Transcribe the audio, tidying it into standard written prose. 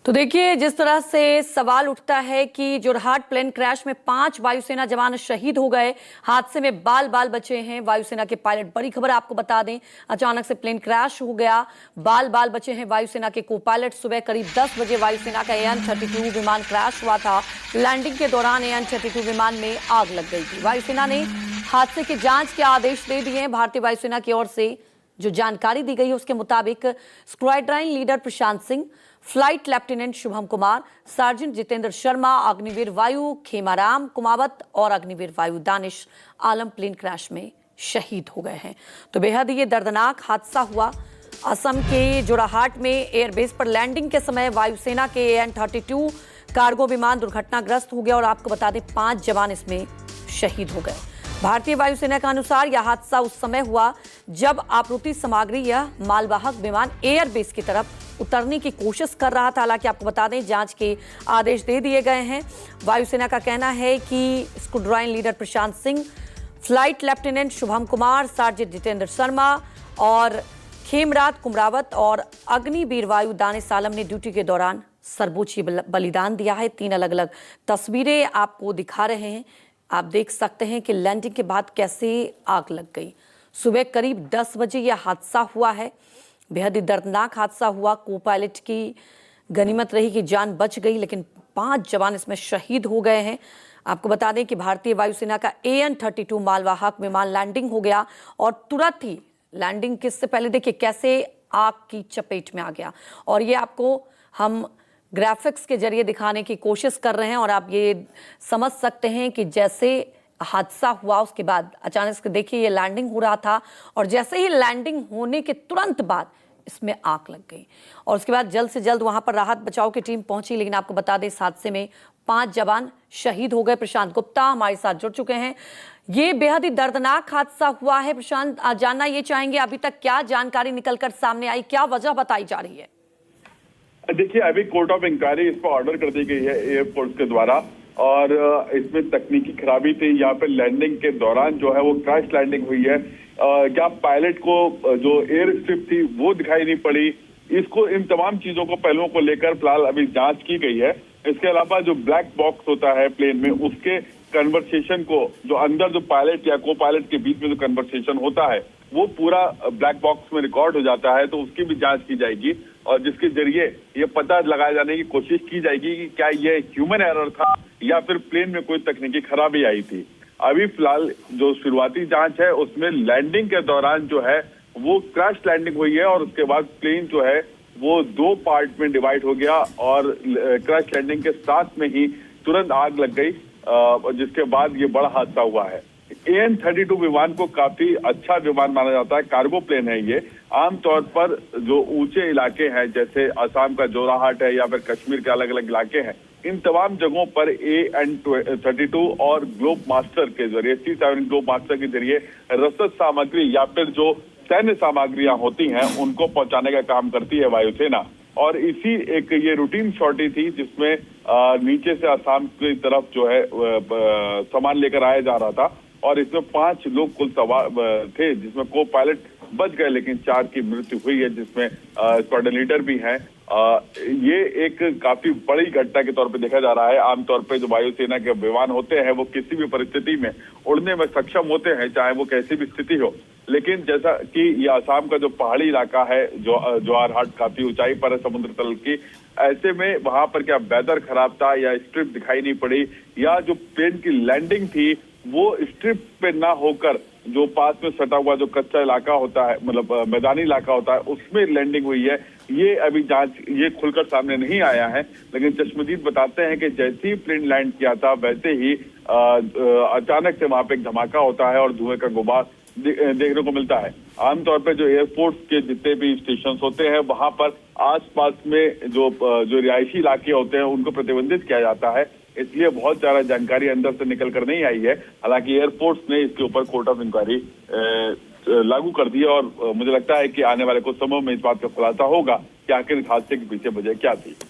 तो देखिए, जिस तरह से सवाल उठता है कि जोरहाट प्लेन क्रैश में 5 वायुसेना जवान शहीद हो गए, हादसे में बाल बाल बचे हैं वायुसेना के पायलट। बड़ी खबर आपको बता दें, अचानक से प्लेन क्रैश हो गया, बाल बाल बचे हैं वायुसेना के को पायलट। सुबह करीब 10 बजे वायुसेना का AN-32 विमान क्रैश हुआ था। लैंडिंग के दौरान AN-32 विमान में आग लग गई थी। वायुसेना ने हादसे की जांच के आदेश दे दिए हैं। भारतीय वायुसेना की ओर से जो जानकारी दी गई है उसके मुताबिक squadron leader Prashant Singh, flight lieutenant Shubham Kumar, sergeant Jitendra Sharma, Agniveer Vayu Khemaram Kumawat और अग्निवीर वायु दानिश आलम प्लेन क्रैश में शहीद हो गए हैं। तो बेहद ये दर्दनाक हादसा हुआ। असम के जोरहाट में एयरबेस पर लैंडिंग के समय वायुसेना के AN-32 कार्गो विमान दुर्घटनाग्रस्त हो गया और आपको बता दें 5 जवान इसमें शहीद हो गए। भारतीय वायुसेना के अनुसार यह हादसा उस समय हुआ जब आपूर्ति सामग्री या मालवाहक विमान एयरबेस की तरफ उतरने की कोशिश कर रहा था। हालांकि आपको बता दें जांच के आदेश दे दिए गए हैं। वायुसेना का कहना है कि squadron leader Prashant Singh, flight lieutenant Shubham Kumar, sergeant Jitendra Sharma और खेमरात कुमरावत और अग्निवीर वायु दानिश आलम ने ड्यूटी के दौरान सर्वोच्च बलिदान दिया है। 3 अलग अलग तस्वीरें आपको दिखा रहे हैं। आप देख सकते हैं कि लैंडिंग के बाद कैसे आग लग गई। सुबह करीब 10 बजे यह हादसा हुआ है। बेहद ही दर्दनाक हादसा हुआ। को पायलट की गनीमत रही कि जान बच गई, लेकिन 5 जवान इसमें शहीद हो गए हैं। आपको बता दें कि भारतीय वायुसेना का AN-32 मालवाहक विमान लैंडिंग हो गया और तुरंत ही लैंडिंग से पहले देखिए कैसे आग की चपेट में आ गया। और ये आपको हम ग्राफिक्स के जरिए दिखाने की कोशिश कर रहे हैं और आप ये समझ सकते हैं कि जैसे हादसा हुआ उसके बाद अचानक से देखिए ये लैंडिंग हो रहा था और जैसे ही लैंडिंग होने के तुरंत बाद इसमें आग लग गई और उसके बाद जल्द से जल्द वहां पर राहत बचाव की टीम पहुंची। लेकिन आपको बता दें इस हादसे में 5 जवान शहीद हो गए। प्रशांत गुप्ता हमारे साथ जुड़ चुके हैं। ये बेहद ही दर्दनाक हादसा हुआ है। प्रशांत, जानना ये चाहेंगे अभी तक क्या जानकारी निकलकर सामने आई, क्या वजह बताई जा रही है? देखिए, अभी कोर्ट ऑफ इंक्वायरी इस पर ऑर्डर कर दी गई है एयरफोर्स के द्वारा और इसमें तकनीकी खराबी थी। यहाँ पे लैंडिंग के दौरान जो है वो क्रैश लैंडिंग हुई है। क्या पायलट को जो एयर स्ट्रिप थी वो दिखाई नहीं पड़ी। इसको इन तमाम चीजों को पहलुओं को लेकर फिलहाल अभी जांच की गई है। इसके अलावा जो ब्लैक बॉक्स होता है प्लेन में, उसके कन्वर्सेशन को जो अंदर जो पायलट या को पायलट के बीच में जो कन्वर्सेशन होता है वो पूरा ब्लैक बॉक्स में रिकॉर्ड हो जाता है। तो उसकी भी जांच की जाएगी और जिसके जरिए ये पता लगाए जाने की कोशिश की जाएगी कि क्या ये ह्यूमन एरर था या फिर प्लेन में कोई तकनीकी खराबी आई थी। अभी फिलहाल जो शुरुआती जांच है उसमें लैंडिंग के दौरान जो है वो क्रैश लैंडिंग हुई है और उसके बाद प्लेन जो है वो 2 पार्ट में डिवाइड हो गया और क्रैश लैंडिंग के साथ में ही तुरंत आग लग गई, जिसके बाद ये बड़ा हादसा हुआ है। AN-32 विमान को काफी अच्छा विमान माना जाता है। कार्गो प्लेन है ये। आमतौर पर जो ऊंचे इलाके हैं जैसे असम का जोराहाट है या फिर कश्मीर के अलग अलग इलाके हैं, इन तमाम जगहों पर AN-32 और ग्लोब मास्टर के जरिए C-7 ग्लोब मास्टर के जरिए रसद सामग्री या फिर जो सैन्य सामग्रियां होती हैं उनको पहुंचाने का काम करती है वायुसेना। और इसी एक ये रूटीन सॉर्टी थी जिसमें नीचे से असम की तरफ जो है सामान लेकर आया जा रहा था और इसमें 5 लोग कुल सवार थे, जिसमें को पायलट बच गए लेकिन 4 की मृत्यु हुई है, जिसमें स्क्वाड्रन लीडर भी हैं। ये एक काफी बड़ी घटना के तौर पे देखा जा रहा है। आमतौर पे जो वायुसेना के विमान होते हैं वो किसी भी परिस्थिति में उड़ने में सक्षम होते हैं, चाहे वो कैसी भी स्थिति हो। लेकिन जैसा कि ये असम का जो पहाड़ी इलाका है, जो जोरहाट काफी ऊंचाई पर है समुद्र तल की, ऐसे में वहां पर क्या वेदर खराब था या स्ट्रिप दिखाई नहीं पड़ी या जो प्लेन की लैंडिंग थी वो स्ट्रिप पे ना होकर जो पास में सटा हुआ जो कच्चा इलाका होता है, मतलब मैदानी इलाका होता है, उसमें लैंडिंग हुई है। ये अभी जांच ये खुलकर सामने नहीं आया है, लेकिन चश्मदीद बताते हैं कि जैसे ही प्लेन लैंड किया था वैसे ही अचानक से वहां पे एक धमाका होता है और धुएं का गुबार देखने को मिलता है। आमतौर पर जो एयरपोर्ट के जितने भी स्टेशन होते हैं वहां पर आसपास में जो रिहायशी इलाके होते हैं उनको प्रतिबंधित किया जाता है, इसलिए बहुत ज्यादा जानकारी अंदर से निकल कर नहीं आई है। हालांकि एयरफोर्स ने इसके ऊपर कोर्ट ऑफ इंक्वायरी लागू कर दी है और मुझे लगता है कि आने वाले कुछ समय में इस बात का खुलासा होगा कि आखिर इस हादसे के पीछे वजह क्या थी।